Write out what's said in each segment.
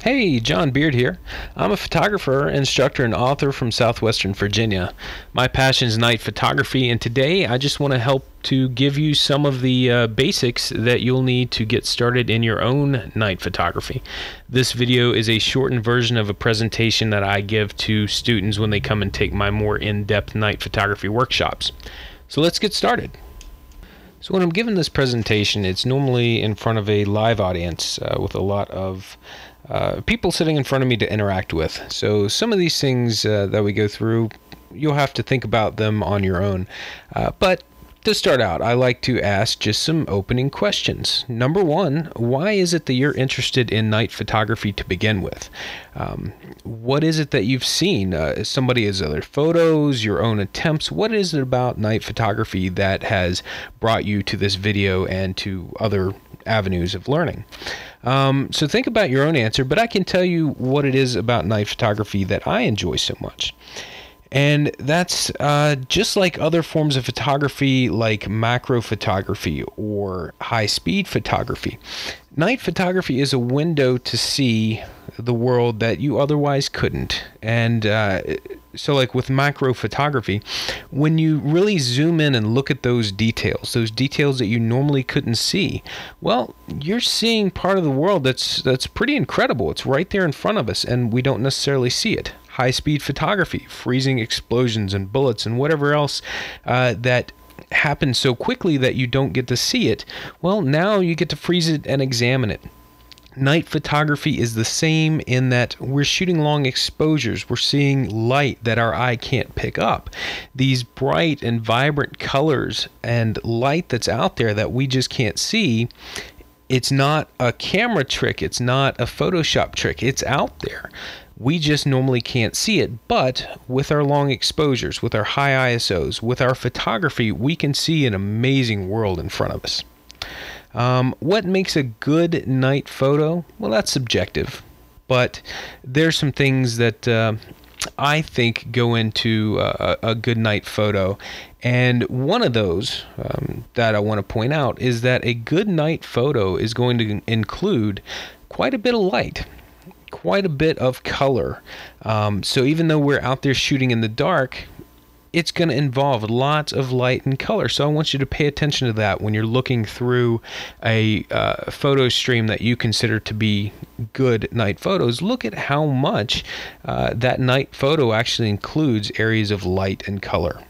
Hey, John Beard here. I'm a photographer, instructor, and author from Southwestern Virginia. My passion is night photography, and today I just want to help to give you some of the basics that you'll need to get started in your own night photography. This video is a shortened version of a presentation that I give to students when they come and take my more in-depth night photography workshops. So let's get started. So when I'm giving this presentation, it's normally in front of a live audience with a lot of people sitting in front of me to interact with. So some of these things that we go through, you'll have to think about them on your own. But to start out, I like to ask just some opening questions. Number one, why is it that you're interested in night photography to begin with? What is it that you've seen? Somebody's other photos, your own attempts? What is it about night photography that has brought you to this video and to other avenues of learning? So think about your own answer, but I can tell you what it is about night photography that I enjoy so much. And that's just like other forms of photography, like macro photography or high-speed photography. Night photography is a window to see the world that you otherwise couldn't. And so like with macro photography, when you really zoom in and look at those details that you normally couldn't see, well, you're seeing part of the world that's pretty incredible. It's right there in front of us, and we don't necessarily see it. High-speed photography, freezing explosions and bullets and whatever else that happens so quickly that you don't get to see it. Well, now you get to freeze it and examine it. Night photography is the same in that we're shooting long exposures. We're seeing light that our eye can't pick up. These bright and vibrant colors and light that's out there that we just can't see. It's not a camera trick. It's not a Photoshop trick. It's out there. We just normally can't see it, but with our long exposures, with our high ISOs, with our photography, we can see an amazing world in front of us. What makes a good night photo? Well, that's subjective, but there's some things that I think go into a good night photo, and one of those that I want to point out is that a good night photo is going to include quite a bit of light, quite a bit of color. So even though we're out there shooting in the dark, it's going to involve lots of light and color. So I want you to pay attention to that when you're looking through a photo stream that you consider to be good night photos. Look at how much that night photo actually includes areas of light and color.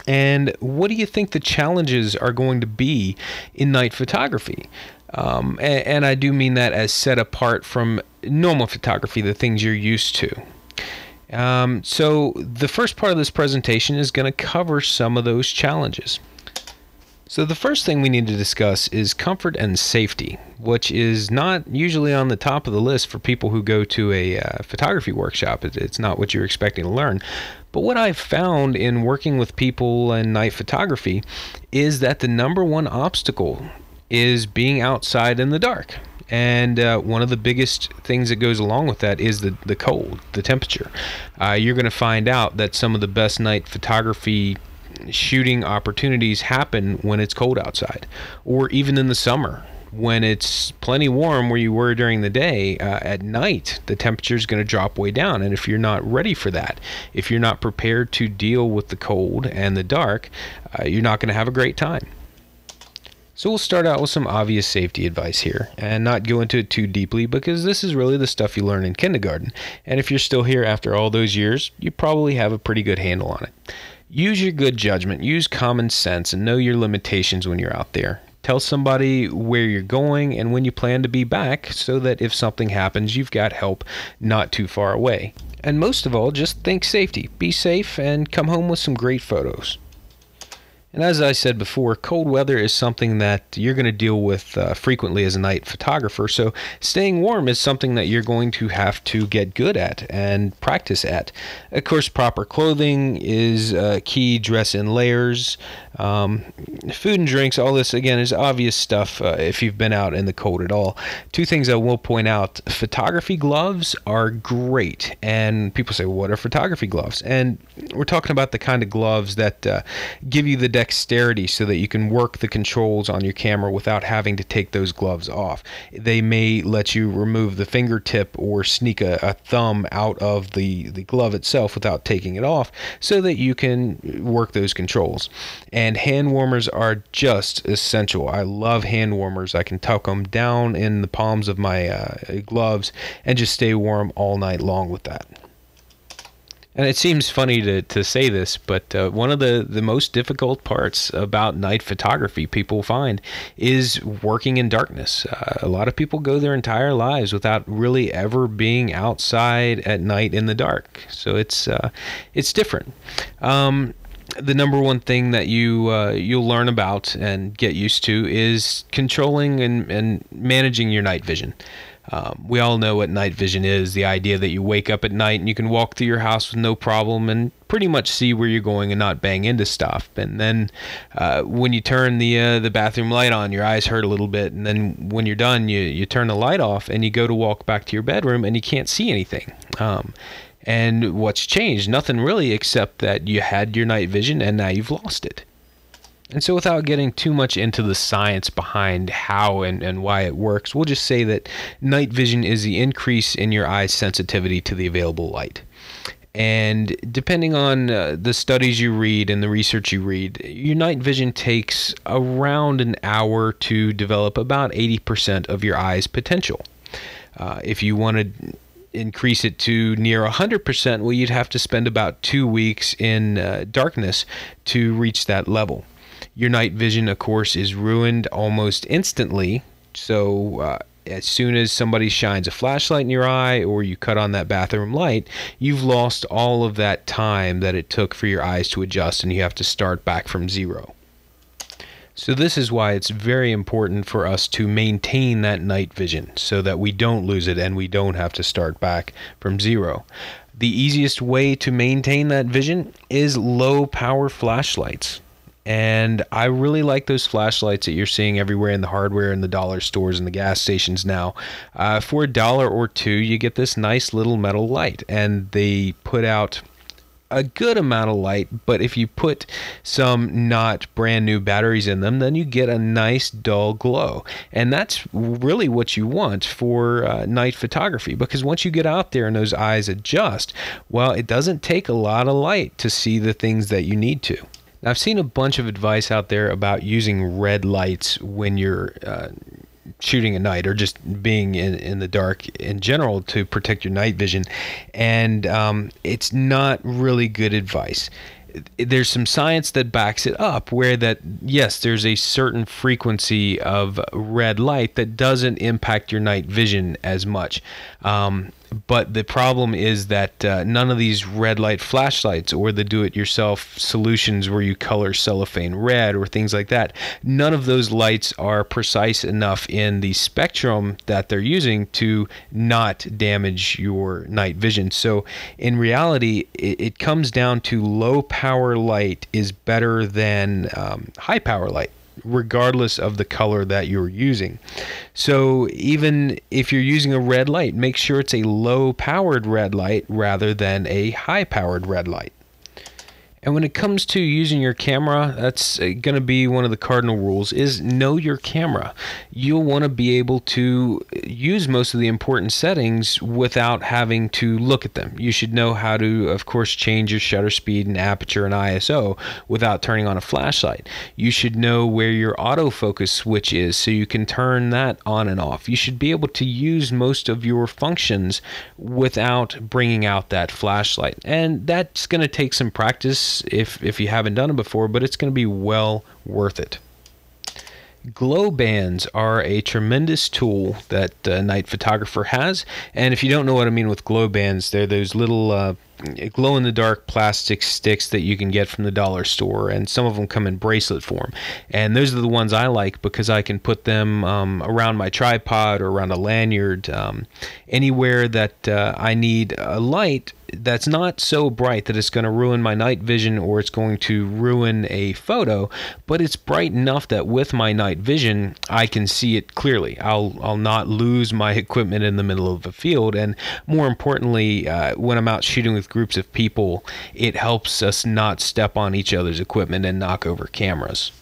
And what do you think the challenges are going to be in night photography? And I do mean that as set apart from normal photography, the things you're used to. So the first part of this presentation is going to cover some of those challenges. So the first thing we need to discuss is comfort and safety, which is not usually on the top of the list for people who go to a photography workshop. It's not what you're expecting to learn. But what I've found in working with people in night photography is that the number one obstacle is being outside in the dark. And one of the biggest things that goes along with that is the cold, the temperature. You're going to find out that some of the best night photography shooting opportunities happen when it's cold outside, or even in the summer when it's plenty warm where you were during the day. At night, the temperature is going to drop way down. And if you're not ready for that, if you're not prepared to deal with the cold and the dark, you're not going to have a great time. So we'll start out with some obvious safety advice here and not go into it too deeply, because this is really the stuff you learn in kindergarten. And if you're still here after all those years, you probably have a pretty good handle on it. Use your good judgment, use common sense, and know your limitations when you're out there. Tell somebody where you're going and when you plan to be back, so that if something happens, you've got help not too far away. And most of all, just think safety. Be safe and come home with some great photos. And as I said before, cold weather is something that you're going to deal with frequently as a night photographer. So staying warm is something that you're going to have to get good at and practice at. Of course, proper clothing is key. Dress in layers. Food and drinks, all this, again, is obvious stuff if you've been out in the cold at all. Two things I will point out. Photography gloves are great. And people say, well, what are photography gloves? And we're talking about the kind of gloves that give you the dexterity so that you can work the controls on your camera without having to take those gloves off. They may let you remove the fingertip or sneak a thumb out of the glove itself without taking it off so that you can work those controls. And hand warmers are just essential. I love hand warmers. I can tuck them down in the palms of my gloves and just stay warm all night long with that. And it seems funny to say this, but one of the most difficult parts about night photography people find is working in darkness. A lot of people go their entire lives without really ever being outside at night in the dark. So it's different. The number one thing that you'll learn about and get used to is controlling and managing your night vision. We all know what night vision is, the idea that you wake up at night and you can walk through your house with no problem and pretty much see where you're going and not bang into stuff. And then when you turn the bathroom light on, your eyes hurt a little bit. And then when you're done, you turn the light off and you go to walk back to your bedroom and you can't see anything. And what's changed? Nothing really, except that you had your night vision and now you've lost it. And so without getting too much into the science behind how and why it works, we'll just say that night vision is the increase in your eye's sensitivity to the available light. And depending on the studies you read and the research you read, your night vision takes around an hour to develop about 80% of your eye's potential. If you want to increase it to near 100%, well, you'd have to spend about 2 weeks in darkness to reach that level. Your night vision, of course, is ruined almost instantly. So as soon as somebody shines a flashlight in your eye or you cut on that bathroom light, you've lost all of that time that it took for your eyes to adjust, and you have to start back from zero. So this is why it's very important for us to maintain that night vision so that we don't lose it and we don't have to start back from zero. The easiest way to maintain that vision is low power flashlights. And I really like those flashlights that you're seeing everywhere in the hardware and the dollar stores and the gas stations now. For $1 or $2, you get this nice little metal light, and they put out a good amount of light, but if you put some not brand new batteries in them, then you get a nice dull glow. And that's really what you want for night photography, because once you get out there and those eyes adjust, well, it doesn't take a lot of light to see the things that you need to. Now, I've seen a bunch of advice out there about using red lights when you're shooting at night, or just being in the dark in general to protect your night vision, and it's not really good advice. There's some science that backs it up, where that, yes, there's a certain frequency of red light that doesn't impact your night vision as much. But the problem is that none of these red light flashlights or the do-it-yourself solutions where you color cellophane red or things like that, none of those lights are precise enough in the spectrum that they're using to not damage your night vision. So in reality, it comes down to low power light is better than high power light, regardless of the color that you're using. So even if you're using a red light, make sure it's a low powered red light rather than a high powered red light. And when it comes to using your camera, that's going to be one of the cardinal rules, is know your camera. You'll want to be able to use most of the important settings without having to look at them. You should know how to, of course, change your shutter speed and aperture and ISO without turning on a flashlight. You should know where your autofocus switch is so you can turn that on and off. You should be able to use most of your functions without bringing out that flashlight. And that's going to take some practice if you haven't done it before, but it's going to be well worth it. Glow bands are a tremendous tool that a night photographer has, and if you don't know what I mean with glow bands, they're those little glow-in-the-dark plastic sticks that you can get from the dollar store, and some of them come in bracelet form, and those are the ones I like because I can put them around my tripod or around a lanyard, anywhere that I need a light that's not so bright that it's going to ruin my night vision or it's going to ruin a photo, but it's bright enough that with my night vision I can see it clearly. I'll not lose my equipment in the middle of a field, and more importantly, when I'm out shooting with groups of people, it helps us not step on each other's equipment and knock over cameras.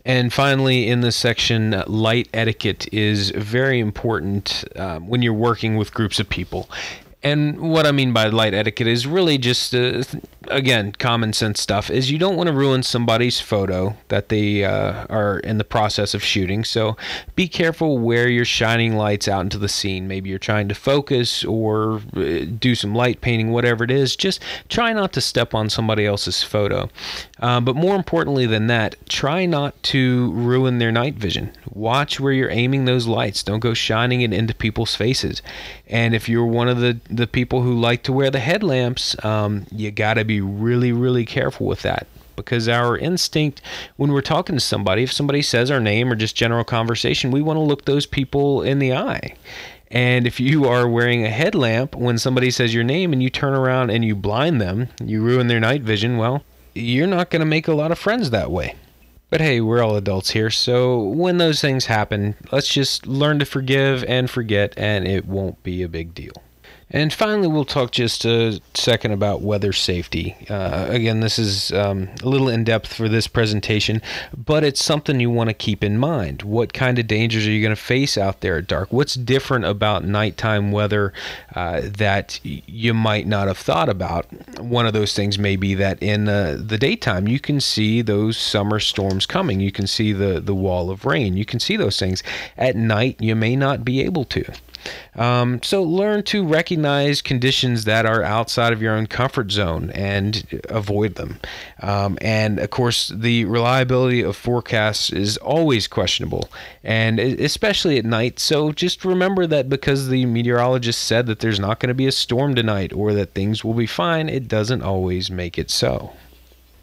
And finally, in this section, light etiquette is very important when you're working with groups of people. And what I mean by light etiquette is really just, again, common sense stuff, is you don't want to ruin somebody's photo that they are in the process of shooting. So be careful where you're shining lights out into the scene. Maybe you're trying to focus or do some light painting, whatever it is. Just try not to step on somebody else's photo. But more importantly than that, try not to ruin their night vision. Watch where you're aiming those lights. Don't go shining it into people's faces. And if you're one of the people who like to wear the headlamps, you got to be really, really careful with that. Because our instinct when we're talking to somebody, if somebody says our name or just general conversation, we want to look those people in the eye. And if you are wearing a headlamp when somebody says your name and you turn around and you blind them, you ruin their night vision, well, you're not going to make a lot of friends that way. But hey, we're all adults here, so when those things happen, let's just learn to forgive and forget, and it won't be a big deal. And finally, we'll talk just a second about weather safety. Again, this is a little in-depth for this presentation, but it's something you want to keep in mind. What kind of dangers are you going to face out there at dark? What's different about nighttime weather that you might not have thought about? One of those things may be that in the daytime, you can see those summer storms coming. You can see the wall of rain. You can see those things. At night, you may not be able to. So learn to recognize conditions that are outside of your own comfort zone and avoid them. And of course, the reliability of forecasts is always questionable, and especially at night. So just remember that because the meteorologist said that there's not going to be a storm tonight or that things will be fine, it doesn't always make it so.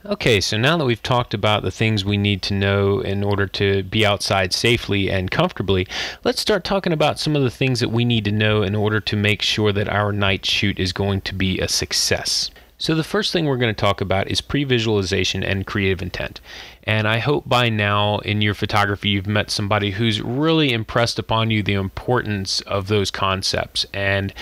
Okay, so now that we've talked about the things we need to know in order to be outside safely and comfortably, let's start talking about some of the things that we need to know in order to make sure that our night shoot is going to be a success. So the first thing we're going to talk about is previsualization and creative intent. And I hope by now in your photography you've met somebody who's really impressed upon you the importance of those concepts and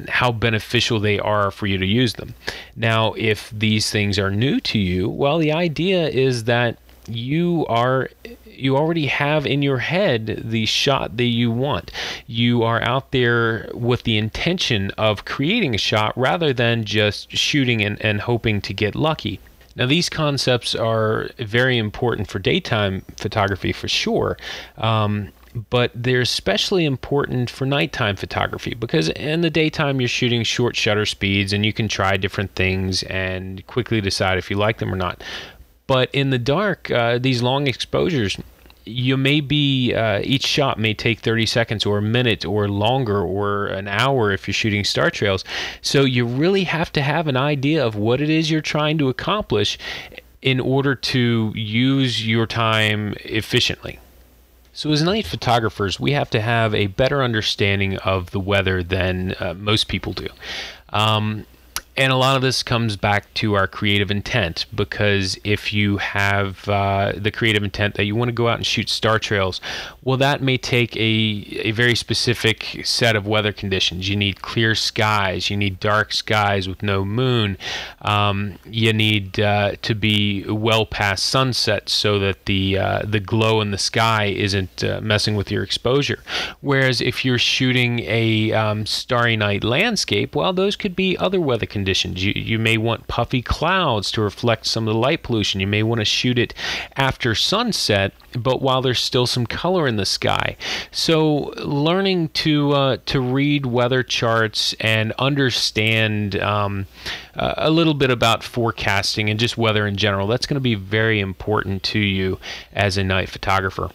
how beneficial they are for you to use them. Now, if these things are new to you, well, the idea is that you already have in your head the shot that you want. You are out there with the intention of creating a shot rather than just shooting and hoping to get lucky. Now, these concepts are very important for daytime photography for sure, but they're especially important for nighttime photography because in the daytime you're shooting short shutter speeds and you can try different things and quickly decide if you like them or not. But in the dark, these long exposures, you may be, each shot may take 30 seconds or a minute or longer or an hour if you're shooting star trails. So you really have to have an idea of what it is you're trying to accomplish in order to use your time efficiently. So as night photographers, we have to have a better understanding of the weather than most people do. And a lot of this comes back to our creative intent, because if you have the creative intent that you want to go out and shoot star trails, well, that may take a very specific set of weather conditions. You need clear skies, you need dark skies with no moon, you need to be well past sunset so that the glow in the sky isn't messing with your exposure. Whereas if you're shooting a starry night landscape, well, those could be other weather conditions. You may want puffy clouds to reflect some of the light pollution. You may want to shoot it after sunset, but while there's still some color in the sky. So learning to read weather charts and understand a little bit about forecasting and just weather in general, that's going to be very important to you as a night photographer.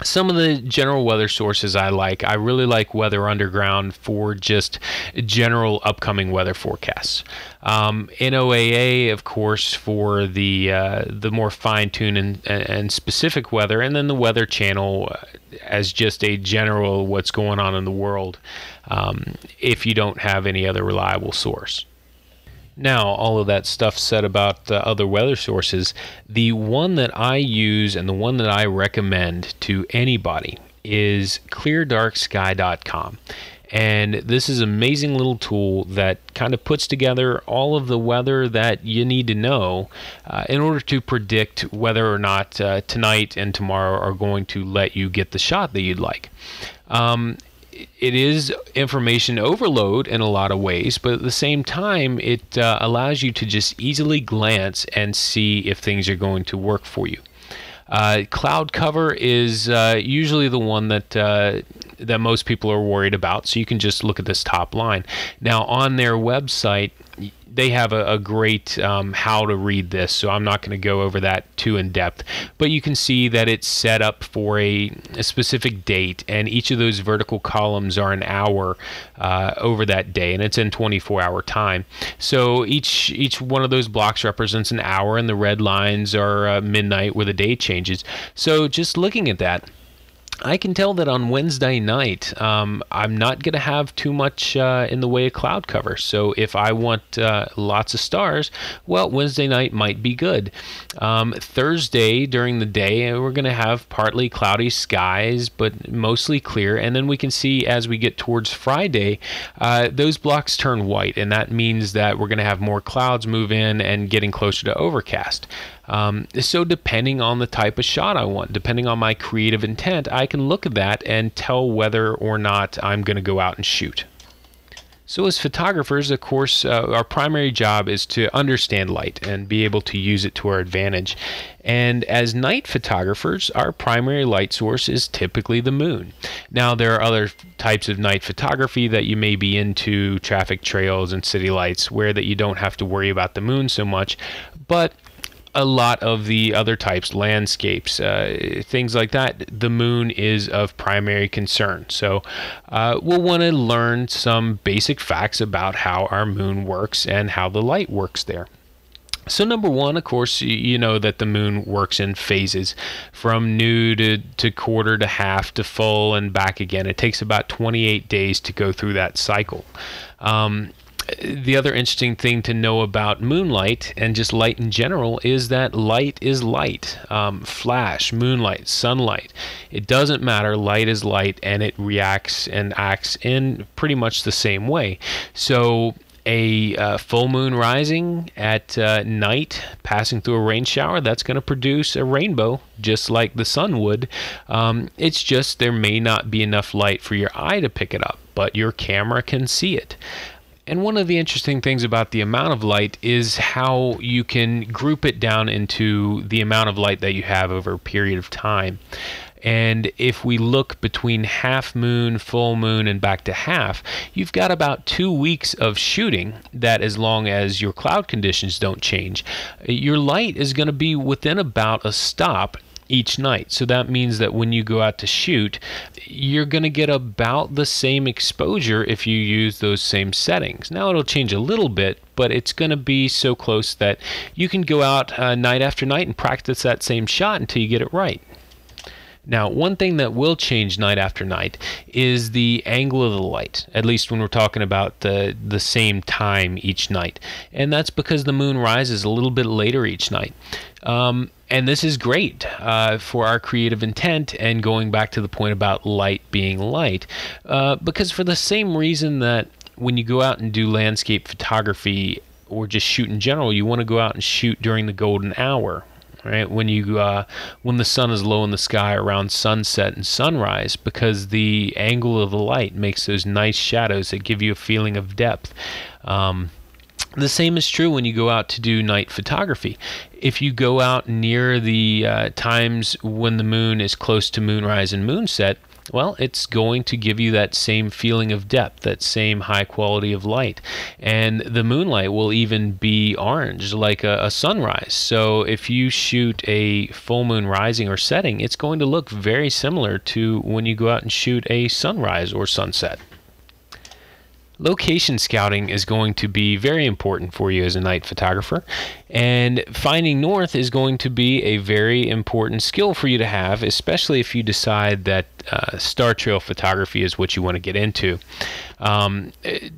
Some of the general weather sources I really like Weather Underground for just general upcoming weather forecasts. NOAA, of course, for the more fine-tuned and specific weather, and then the Weather Channel as just a general what's going on in the world if you don't have any other reliable source. Now, all of that stuff said about other weather sources, the one that I use and the one that I recommend to anybody is cleardarksky.com. And this is an amazing little tool that kind of puts together all of the weather that you need to know in order to predict whether or not tonight and tomorrow are going to let you get the shot that you'd like. It is information overload in a lot of ways, but at the same time, it allows you to just easily glance and see if things are going to work for you. Cloud cover is usually the one that most people are worried about, so you can just look at this top line. Now, on their website, they have a great how to read this, so I'm not going to go over that too in depth, but you can see that it's set up for a specific date, and each of those vertical columns are an hour over that day, and it's in 24-hour time. So each one of those blocks represents an hour, and the red lines are midnight where the day changes. So just looking at that, I can tell that on Wednesday night, I'm not going to have too much in the way of cloud cover. So if I want lots of stars, well, Wednesday night might be good. Thursday during the day, we're going to have partly cloudy skies, but mostly clear. And then we can see as we get towards Friday, those blocks turn white. And that means that we're going to have more clouds move in and getting closer to overcast. So depending on the type of shot I want, depending on my creative intent, I can look at that and tell whether or not I'm going to go out and shoot. So as photographers, of course, our primary job is to understand light and be able to use it to our advantage. And as night photographers, our primary light source is typically the moon. Now, there are other types of night photography that you may be into, traffic trails and city lights, where that you don't have to worry about the moon so much. But a lot of the other types, landscapes, things like that, the moon is of primary concern. So we'll want to learn some basic facts about how our moon works and how the light works there. So number one, of course, you know that the moon works in phases from new to quarter to half to full and back again. It takes about 28 days to go through that cycle. The other interesting thing to know about moonlight and just light in general is that light is light. Flash, moonlight, sunlight. It doesn't matter. Light is light, and it reacts and acts in pretty much the same way. So a full moon rising at night, passing through a rain shower, that's going to produce a rainbow just like the sun would. It's just there may not be enough light for your eye to pick it up, but your camera can see it. And one of the interesting things about the amount of light is how you can group it down into the amount of light that you have over a period of time. And if we look between half moon, full moon, and back to half, you've got about 2 weeks of shooting that, as long as your cloud conditions don't change, your light is going to be within about a stop each night. So that means that when you go out to shoot, you're going to get about the same exposure if you use those same settings. Now it'll change a little bit, but it's going to be so close that you can go out night after night and practice that same shot until you get it right. Now, one thing that will change night after night is the angle of the light, at least when we're talking about the same time each night. And that's because the moon rises a little bit later each night. And this is great for our creative intent, and going back to the point about light being light, because for the same reason that when you go out and do landscape photography or just shoot in general, you want to go out and shoot during the golden hour. Right, when the sun is low in the sky around sunset and sunrise, because the angle of the light makes those nice shadows that give you a feeling of depth. The same is true when you go out to do night photography. If you go out near the times when the moon is close to moonrise and moonset, well, it's going to give you that same feeling of depth, that same high quality of light. And the moonlight will even be orange, like a sunrise. So if you shoot a full moon rising or setting, it's going to look very similar to when you go out and shoot a sunrise or sunset. Location scouting is going to be very important for you as a night photographer, and finding north is going to be a very important skill for you to have, especially if you decide that star trail photography is what you want to get into.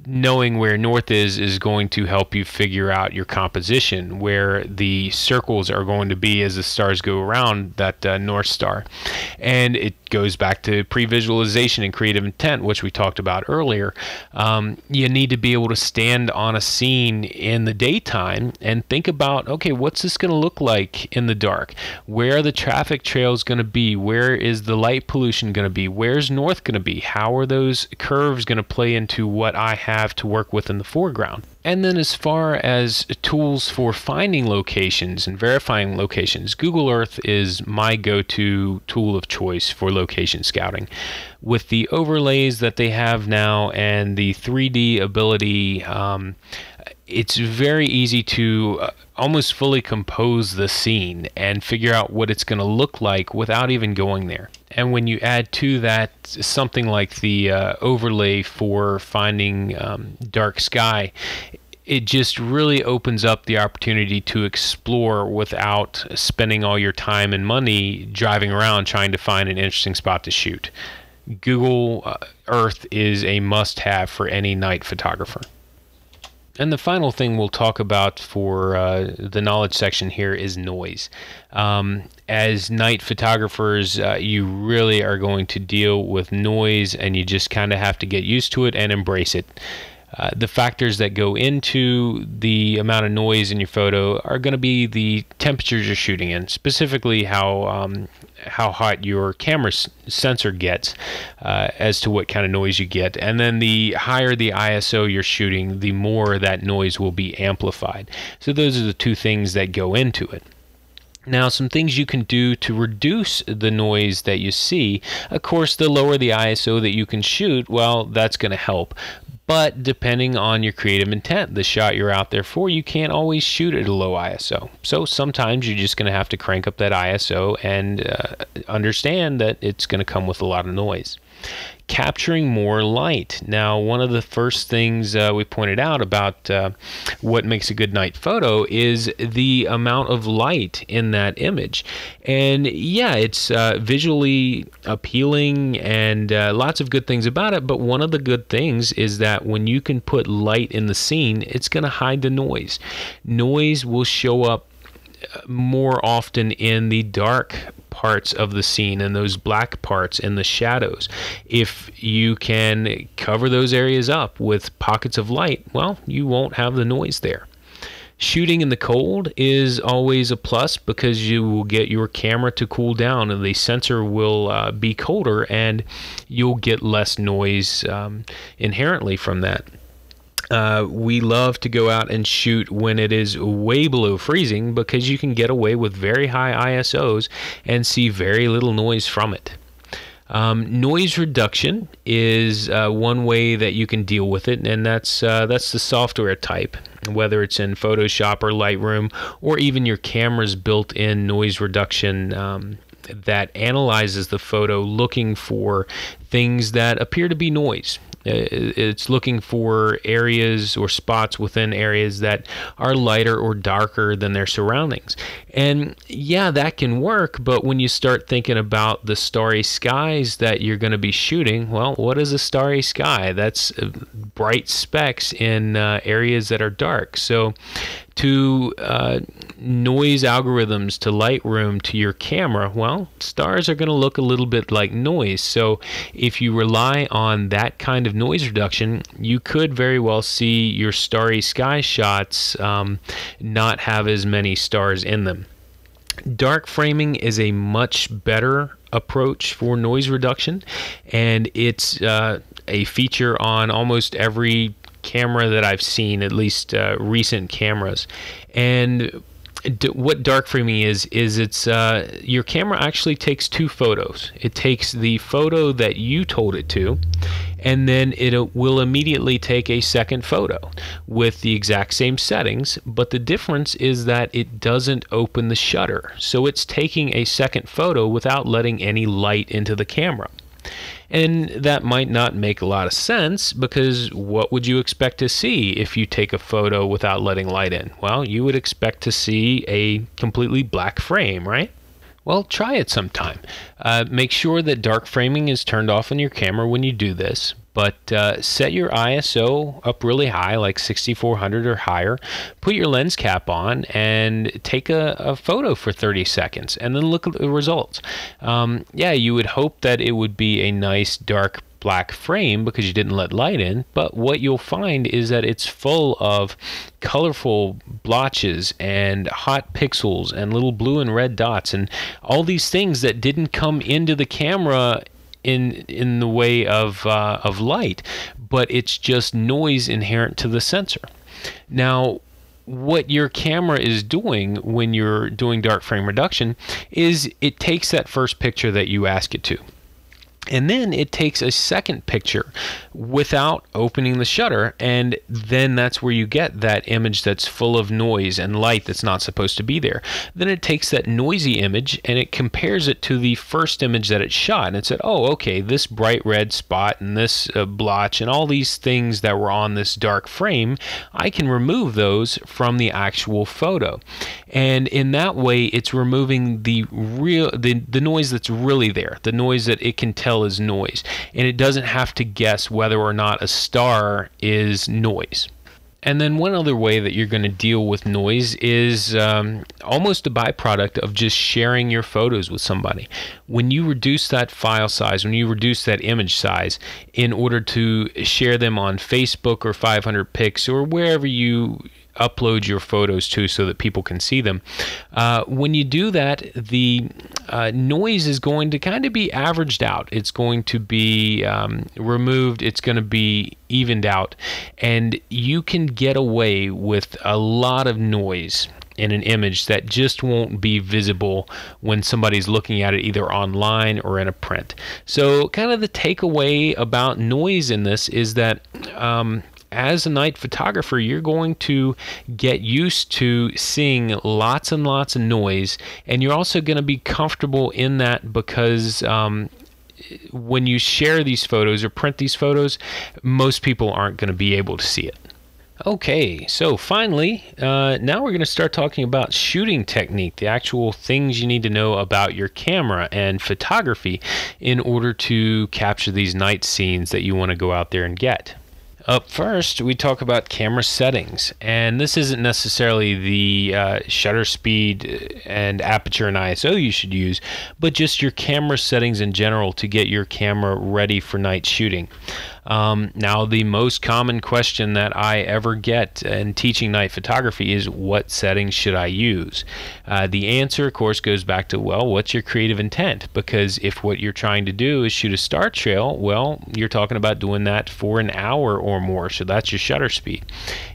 Knowing where north is going to help you figure out your composition, where the circles are going to be as the stars go around that North Star. And it goes back to pre-visualization and creative intent, which we talked about earlier. You need to be able to stand on a scene in the daytime and think about, okay, what's this going to look like in the dark? Where are the traffic trails going to be? Where is the light pollution going to be? Where's north going to be? How are those curves going to play into what I have to work with in the foreground? And then as far as tools for finding locations and verifying locations, Google Earth is my go-to tool of choice for location scouting. With the overlays that they have now and the 3D ability, it's very easy to almost fully compose the scene and figure out what it's going to look like without even going there. And when you add to that something like the overlay for finding dark sky, it just really opens up the opportunity to explore without spending all your time and money driving around trying to find an interesting spot to shoot. Google Earth is a must-have for any night photographer. And the final thing we'll talk about for the knowledge section here is noise. As night photographers, you really are going to deal with noise, and you just kind of have to get used to it and embrace it. The factors that go into the amount of noise in your photo are going to be the temperatures you're shooting in, specifically how hot your camera sensor gets as to what kind of noise you get. And then the higher the ISO you're shooting, the more that noise will be amplified. So those are the two things that go into it. Now, some things you can do to reduce the noise that you see. Of course, the lower the ISO that you can shoot, well, that's going to help. But depending on your creative intent, the shot you're out there for, you can't always shoot at a low ISO. So sometimes you're just going to have to crank up that ISO and understand that it's going to come with a lot of noise. Capturing more light. Now, one of the first things we pointed out about what makes a good night photo is the amount of light in that image. And yeah, it's visually appealing and lots of good things about it, but one of the good things is that when you can put light in the scene, it's going to hide the noise. Noise will show up more often in the dark parts of the scene and those black parts in the shadows. If you can cover those areas up with pockets of light, well, you won't have the noise there. Shooting in the cold is always a plus because you will get your camera to cool down and the sensor will be colder, and you'll get less noise inherently from that. We love to go out and shoot when it is way below freezing because you can get away with very high ISOs and see very little noise from it. Noise reduction is one way that you can deal with it, and that's the software type, whether it's in Photoshop or Lightroom or even your camera's built-in noise reduction that analyzes the photo looking for things that appear to be noise. It's looking for areas or spots within areas that are lighter or darker than their surroundings. And yeah, that can work, but when you start thinking about the starry skies that you're going to be shooting, well, what is a starry sky? That's bright specks in areas that are dark. So to noise algorithms, to Lightroom, to your camera, well, stars are going to look a little bit like noise. So if you rely on that kind of noise reduction, you could very well see your starry sky shots not have as many stars in them. Dark framing is a much better approach for noise reduction, and it's a feature on almost every camera that I've seen, at least recent cameras. And what dark framing is it's your camera actually takes two photos. It takes the photo that you told it to, and then it will immediately take a second photo with the exact same settings, but the difference is that it doesn't open the shutter. So it's taking a second photo without letting any light into the camera. And that might not make a lot of sense, because what would you expect to see if you take a photo without letting light in? Well, you would expect to see a completely black frame, right? Well, try it sometime. Make sure that dark framing is turned off on your camera when you do this, but set your ISO up really high, like 6400 or higher. Put your lens cap on and take a photo for 30 seconds, and then look at the results. Yeah, you would hope that it would be a nice dark black frame because you didn't let light in, but what you'll find is that it's full of colorful blotches and hot pixels and little blue and red dots and all these things that didn't come into the camera in the way of light, but it's just noise inherent to the sensor. Now, what your camera is doing when you're doing dark frame reduction is it takes that first picture that you ask it to, and then it takes a second picture without opening the shutter, and then that's where you get that image that's full of noise and light that's not supposed to be there. Then it takes that noisy image and it compares it to the first image that it shot, and it said, oh, okay, this bright red spot and this blotch and all these things that were on this dark frame, I can remove those from the actual photo. And in that way, it's removing the noise that's really there, the noise that it can tell is noise, and it doesn't have to guess whether or not a star is noise. And then one other way that you're going to deal with noise is almost a byproduct of just sharing your photos with somebody. When you reduce that file size, when you reduce that image size in order to share them on Facebook or 500px or wherever you upload your photos to so that people can see them. When you do that, the noise is going to kind of be averaged out. It's going to be removed. It's going to be evened out. And you can get away with a lot of noise in an image that just won't be visible when somebody's looking at it either online or in a print. So kind of the takeaway about noise in this is that as a night photographer, you're going to get used to seeing lots and lots of noise, and you're also going to be comfortable in that because when you share these photos or print these photos, most people aren't going to be able to see it. Okay, so finally, now we're going to start talking about shooting technique, the actual things you need to know about your camera and photography in order to capture these night scenes that you want to go out there and get. Up first, we talk about camera settings, and this isn't necessarily the shutter speed and aperture and ISO you should use, but just your camera settings in general to get your camera ready for night shooting. Now, the most common question that I ever get in teaching night photography is, what settings should I use? The answer, of course, goes back to, well, what's your creative intent? Because if what you're trying to do is shoot a star trail, well, you're talking about doing that for an hour or more, so that's your shutter speed.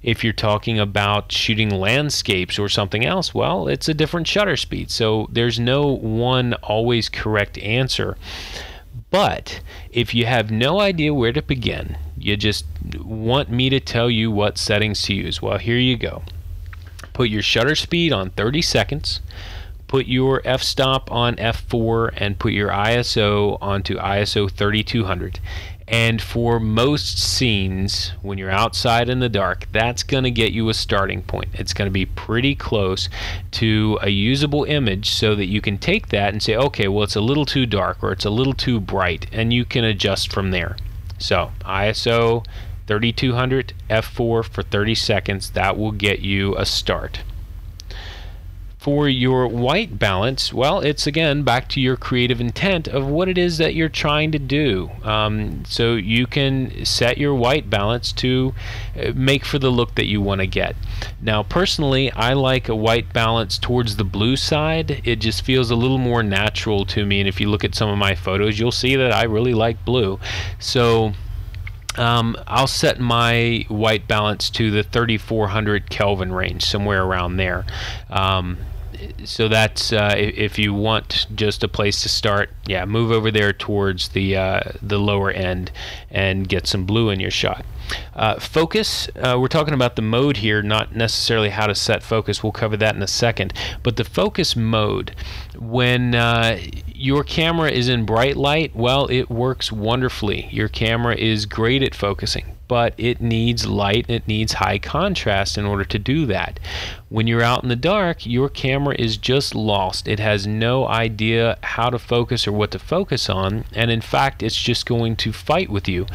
If you're talking about shooting landscapes or something else, well, it's a different shutter speed. So there's no one always correct answer. But if you have no idea where to begin, you just want me to tell you what settings to use, well, here you go. Put your shutter speed on 30 seconds, put your f-stop on f4, and put your ISO onto ISO 3200. And for most scenes, when you're outside in the dark, that's going to get you a starting point. It's going to be pretty close to a usable image so that you can take that and say, okay, well, it's a little too dark or it's a little too bright, and you can adjust from there. So ISO 3200, f4 for 30 seconds, that will get you a start. For your white balance, well, it's again back to your creative intent of what it is that you're trying to do. So you can set your white balance to make for the look that you want to get. Now, personally, I like a white balance towards the blue side. It just feels a little more natural to me, and if you look at some of my photos, you'll see that I really like blue. So I'll set my white balance to the 3400 Kelvin range, somewhere around there. So that's if you want just a place to start, yeah, move over there towards the lower end and get some blue in your shot. Focus, we're talking about the mode here, not necessarily how to set focus. We'll cover that in a second. But the focus mode, when your camera is in bright light, well, it works wonderfully. Your camera is great at focusing. but it needs light and it needs high contrast in order to do that. When you're out in the dark, your camera is just lost. It has no idea how to focus or what to focus on, and in fact it's just going to fight with you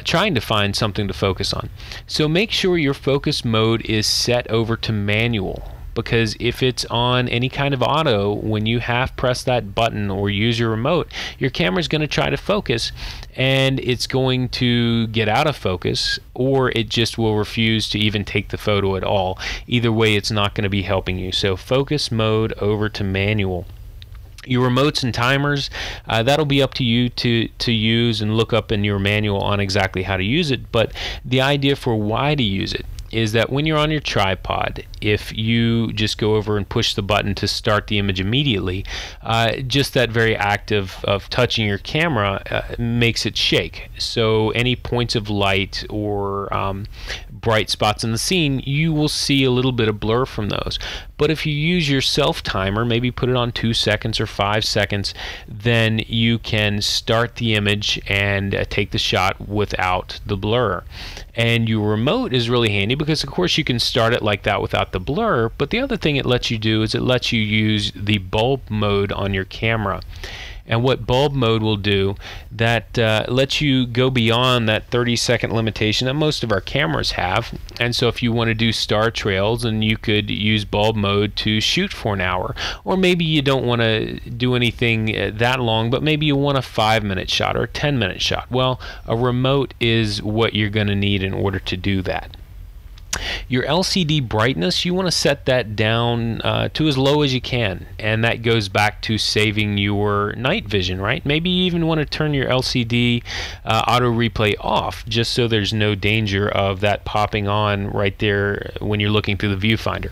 trying to find something to focus on. So make sure your focus mode is set over to manual, because if it's on any kind of auto, when you half press that button or use your remote, your camera's going to try to focus and it's going to get out of focus, or it just will refuse to even take the photo at all. Either way, it's not going to be helping you. So focus mode over to manual. Your remotes and timers, that'll be up to you to use and look up in your manual on exactly how to use it. But the idea for why to use it is that when you're on your tripod, if you just go over and push the button to start the image immediately, just that very act of touching your camera makes it shake. So any points of light or bright spots in the scene, you will see a little bit of blur from those. But if you use your self timer, maybe put it on 2 seconds or 5 seconds, then you can start the image and take the shot without the blur. And your remote is really handy because of course you can start it like that without the blur, but the other thing it lets you do is it lets you use the bulb mode on your camera. And what bulb mode will do, that lets you go beyond that 30-second limitation that most of our cameras have. And so if you want to do star trails, then you could use bulb mode to shoot for an hour. Or maybe you don't want to do anything that long, but maybe you want a 5-minute shot or a 10-minute shot. Well, a remote is what you're going to need in order to do that. Your LCD brightness, you want to set that down to as low as you can, and that goes back to saving your night vision, right? Maybe you even want to turn your LCD auto replay off, just so there's no danger of that popping on right there when you're looking through the viewfinder.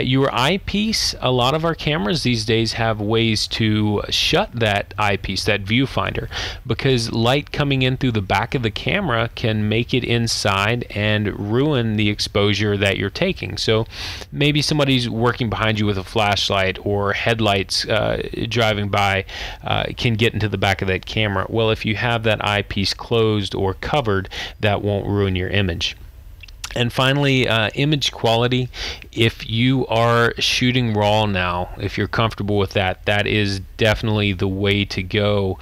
Your eyepiece, a lot of our cameras these days have ways to shut that eyepiece, that viewfinder, because light coming in through the back of the camera can make it inside and ruin the exposure that you're taking. So maybe somebody's working behind you with a flashlight, or headlights driving by can get into the back of that camera. Well, if you have that eyepiece closed or covered, that won't ruin your image. And finally, image quality. If you are shooting RAW now, if you're comfortable with that, that is definitely the way to go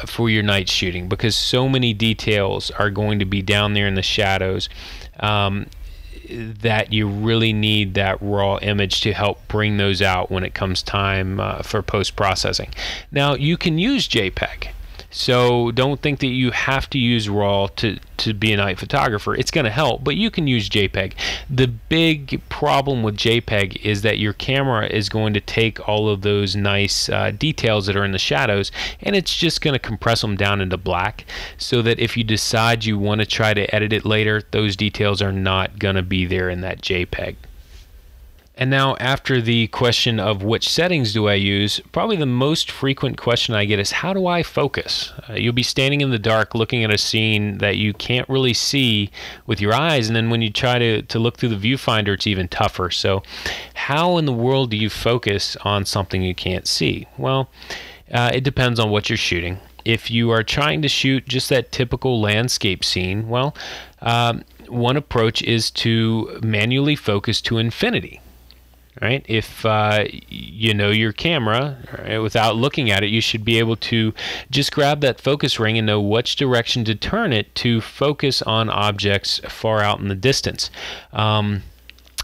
for your night shooting, because so many details are going to be down there in the shadows that you really need that RAW image to help bring those out when it comes time for post-processing. Now, you can use JPEG. So don't think that you have to use RAW to be a night photographer. It's going to help, but you can use JPEG. The big problem with JPEG is that your camera is going to take all of those nice details that are in the shadows, and it's just going to compress them down into black, so that if you decide you want to try to edit it later, those details are not going to be there in that JPEG. And now, after the question of which settings do I use, probably the most frequent question I get is, how do I focus? You'll be standing in the dark looking at a scene that you can't really see with your eyes, and then when you try to look through the viewfinder, it's even tougher. So how in the world do you focus on something you can't see? Well, it depends on what you're shooting. If you are trying to shoot just that typical landscape scene, well, one approach is to manually focus to infinity. Right? If you know your camera, right, without looking at it, you should be able to just grab that focus ring and know which direction to turn it to focus on objects far out in the distance. When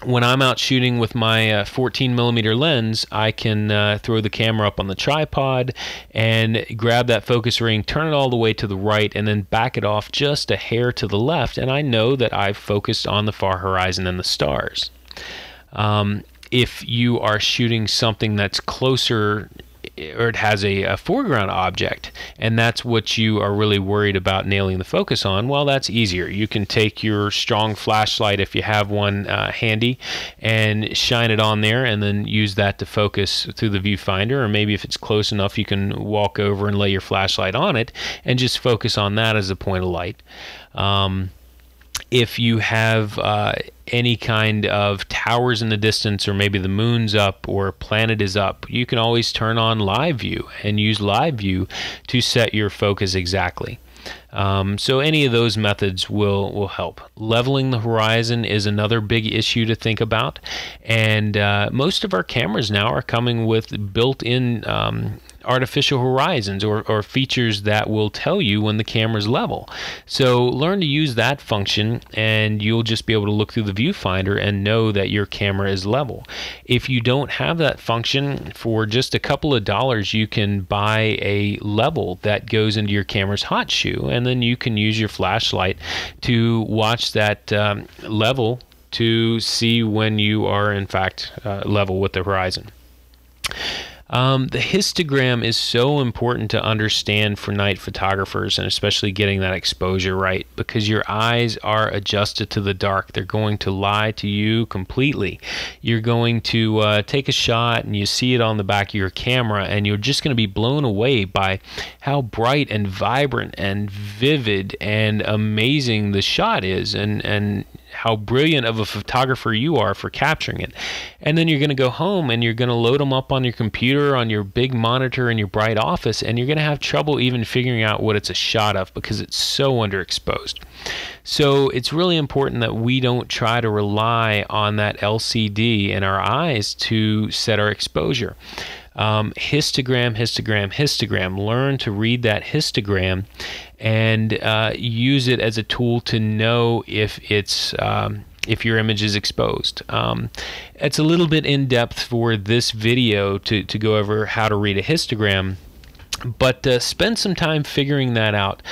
I'm out shooting with my 14mm lens, I can throw the camera up on the tripod and grab that focus ring, turn it all the way to the right, and then back it off just a hair to the left, and I know that I've focused on the far horizon and the stars. If you are shooting something that's closer, or it has a foreground object, and that's what you are really worried about nailing the focus on, well, that's easier. You can take your strong flashlight, if you have one handy, and shine it on there, and then use that to focus through the viewfinder. Or maybe if it's close enough, you can walk over and lay your flashlight on it and just focus on that as a point of light. If you have any kind of towers in the distance, or maybe the moon's up or a planet is up, you can always turn on live view and use live view to set your focus exactly. So any of those methods will help. Leveling the horizon is another big issue to think about, and most of our cameras now are coming with built-in artificial horizons or features that will tell you when the camera's level. So learn to use that function and you'll just be able to look through the viewfinder and know that your camera is level. If you don't have that function, for just a couple of dollars you can buy a level that goes into your camera's hot shoe, and then you can use your flashlight to watch that level to see when you are in fact level with the horizon. The histogram is so important to understand for night photographers, and especially getting that exposure right, because your eyes are adjusted to the dark. They're going to lie to you completely. You're going to take a shot and you see it on the back of your camera, and you're just going to be blown away by how bright and vibrant and vivid and amazing the shot is, and how brilliant of a photographer you are for capturing it. And then you're going to go home and you're going to load them up on your computer, on your big monitor in your bright office, and you're going to have trouble even figuring out what it's a shot of because it's so underexposed. So it's really important that we don't try to rely on that LCD in our eyes to set our exposure. Histogram, histogram, histogram. Learn to read that histogram and use it as a tool to know if it's if your image is exposed. It's a little bit in depth for this video to go over how to read a histogram, but spend some time figuring that out.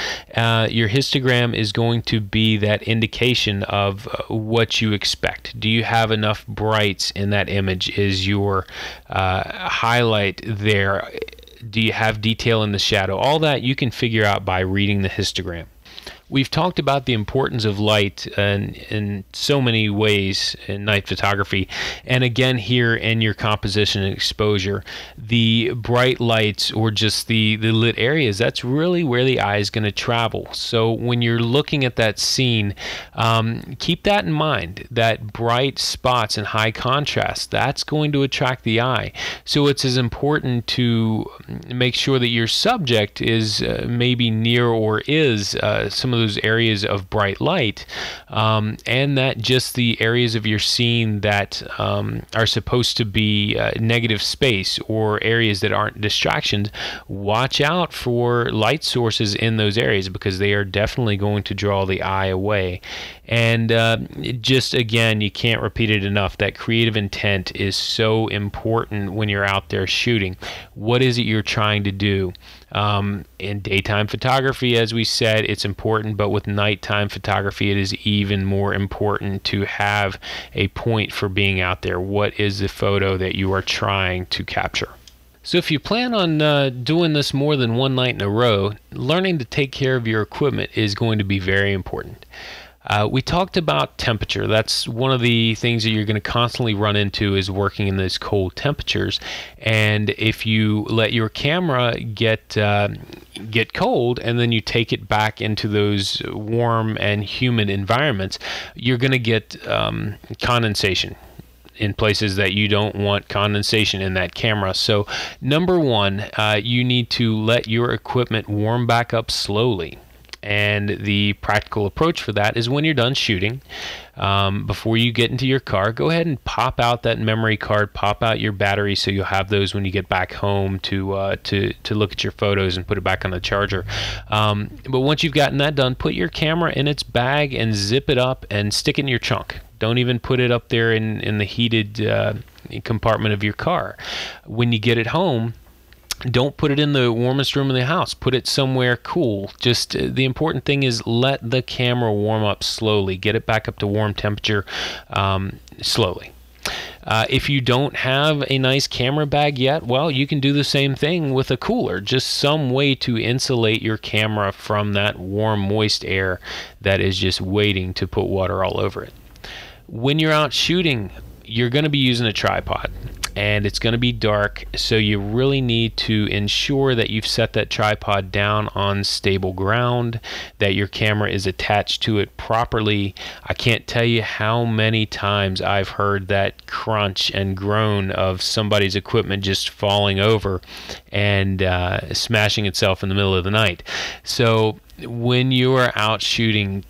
Your histogram is going to be that indication of what you expect. Do you have enough brights in that image? Is your highlight there? Do you have detail in the shadow? All that you can figure out by reading the histogram. We've talked about the importance of light in so many ways in night photography, and again here in your composition and exposure, the bright lights or just the lit areas, that's really where the eye is going to travel. So when you're looking at that scene, keep that in mind, that bright spots and high contrast, that's going to attract the eye. So it's as important to make sure that your subject is maybe near or is some of those areas of bright light, and that just the areas of your scene that are supposed to be negative space or areas that aren't distractions, watch out for light sources in those areas because they are definitely going to draw the eye away. And just again, you can't repeat it enough, that creative intent is so important when you're out there shooting. What is it you're trying to do? In daytime photography, as we said, it's important, but with nighttime photography, it is even more important to have a point for being out there. What is the photo that you are trying to capture? So if you plan on doing this more than one night in a row, learning to take care of your equipment is going to be very important. We talked about temperature. That's one of the things that you're going to constantly run into, is working in those cold temperatures. And if you let your camera get cold and then you take it back into those warm and humid environments, you're going to get condensation in places that you don't want condensation in that camera. So number one, you need to let your equipment warm back up slowly. And the practical approach for that is when you're done shooting, before you get into your car, go ahead and pop out that memory card, pop out your battery, so you'll have those when you get back home to look at your photos and put it back on the charger. But once you've gotten that done, put your camera in its bag and zip it up and stick it in your trunk. Don't even put it up there in the heated compartment of your car. When you get it home, don't put it in the warmest room in the house. Put it somewhere cool. Just the important thing is let the camera warm up slowly. Get it back up to warm temperature slowly. If you don't have a nice camera bag yet, well, you can do the same thing with a cooler. Just some way to insulate your camera from that warm, moist air that is just waiting to put water all over it. When you're out shooting, you're going to be using a tripod, and it's going to be dark, so you really need to ensure that you've set that tripod down on stable ground, that your camera is attached to it properly. I can't tell you how many times I've heard that crunch and groan of somebody's equipment just falling over and smashing itself in the middle of the night. So when you are out shooting,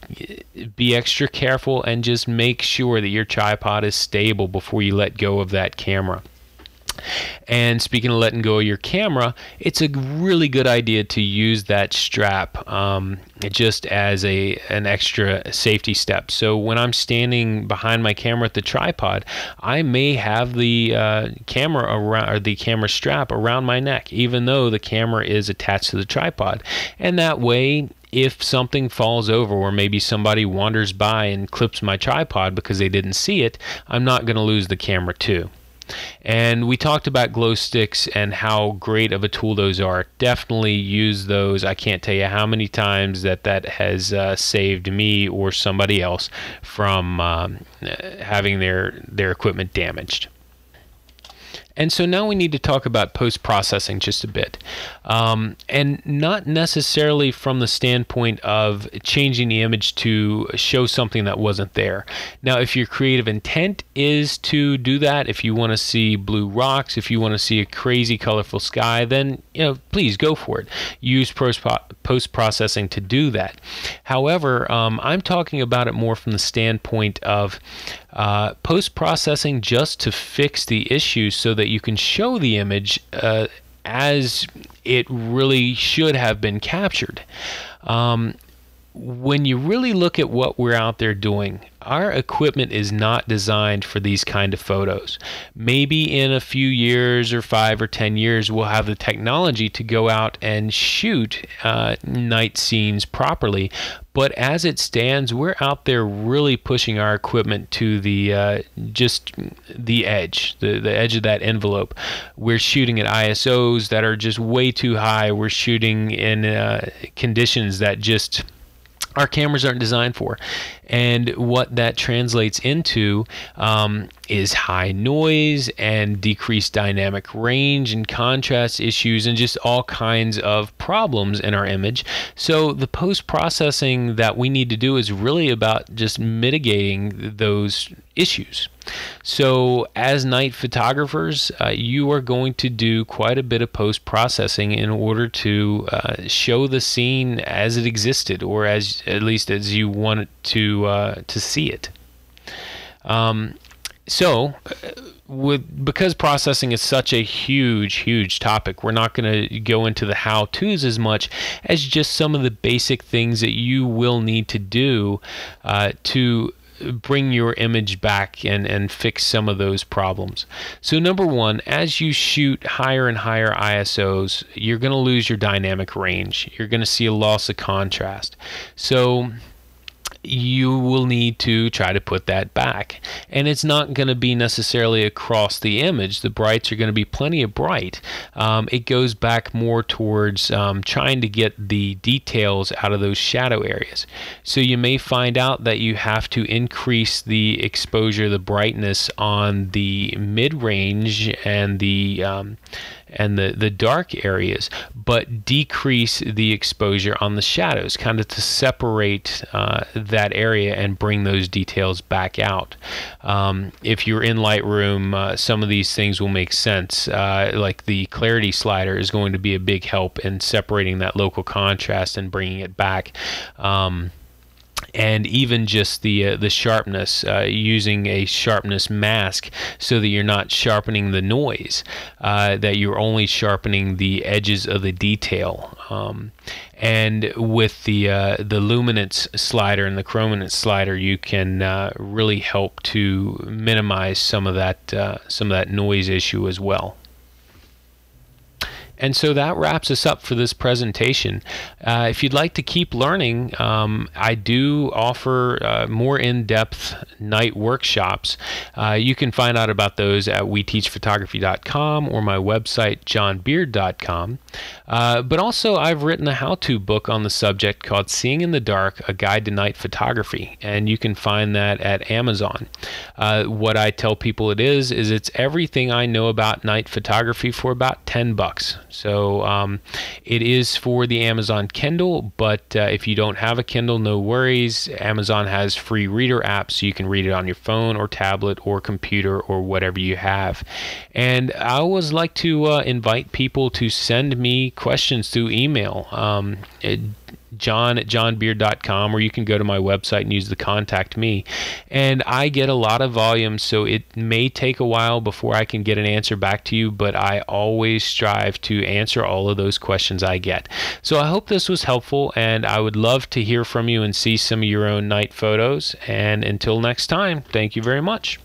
be extra careful and just make sure that your tripod is stable before you let go of that camera. And speaking of letting go of your camera, it's a really good idea to use that strap just as an extra safety step. So when I'm standing behind my camera at the tripod, I may have the camera around, or the camera strap around my neck, even though the camera is attached to the tripod. And that way, if something falls over, or maybe somebody wanders by and clips my tripod because they didn't see it, I'm not going to lose the camera too. And we talked about Glowsticks and how great of a tool those are. Definitely use those. I can't tell you how many times that has saved me or somebody else from having their equipment damaged. And so now we need to talk about post-processing just a bit, and not necessarily from the standpoint of changing the image to show something that wasn't there. Now, if your creative intent is to do that, if you want to see blue rocks, if you want to see a crazy colorful sky, then please go for it. Use post-processing to do that. However, I'm talking about it more from the standpoint of post-processing just to fix the issue so that you can show the image as it really should have been captured. When you really look at what we're out there doing, our equipment is not designed for these kind of photos. Maybe in a few years or 5 or 10 years, we'll have the technology to go out and shoot night scenes properly. But as it stands, we're out there really pushing our equipment to the just the edge, the edge of that envelope. We're shooting at ISOs that are just way too high. We're shooting in conditions that just our cameras aren't designed for. And what that translates into is high noise and decreased dynamic range and contrast issues and just all kinds of problems in our image. So the post-processing that we need to do is really about just mitigating those issues. So as night photographers, you are going to do quite a bit of post-processing in order to show the scene as it existed, or as at least as you want it to see it. Because processing is such a huge topic, we're not going to go into the how-tos as much as just some of the basic things that you will need to do to bring your image back and fix some of those problems. So number one, as you shoot higher and higher ISOs, you're going to lose your dynamic range. You're going to see a loss of contrast. So you will need to try to put that back. And it's not going to be necessarily across the image. The brights are going to be plenty of bright. It goes back more towards trying to get the details out of those shadow areas. So you may find out that you have to increase the exposure, the brightness on the mid-range and the dark areas, but decrease the exposure on the shadows, kind of to separate that area and bring those details back out. If you're in Lightroom, some of these things will make sense. Like the clarity slider is going to be a big help in separating that local contrast and bringing it back. And even just the sharpness, using a sharpness mask so that you're not sharpening the noise, that you're only sharpening the edges of the detail. And with the luminance slider and the chrominance slider, you can really help to minimize some of that noise issue as well. And so that wraps us up for this presentation. If you'd like to keep learning, I do offer more in-depth night workshops. You can find out about those at weteachphotography.com or my website, johnbeard.com. But also, I've written a how-to book on the subject called Seeing in the Dark, A Guide to Night Photography, and you can find that at Amazon. What I tell people it's everything I know about night photography for about $10. So it is for the Amazon Kindle, but if you don't have a Kindle, no worries. Amazon has free reader apps, so you can read it on your phone or tablet or computer or whatever you have. And I always like to invite people to send me questions through email. john@johnbeard.com, or you can go to my website and use the contact me. And I get a lot of volume, so it may take a while before I can get an answer back to you, but I always strive to answer all of those questions I get. So I hope this was helpful, and I would love to hear from you and see some of your own night photos. And until next time, thank you very much.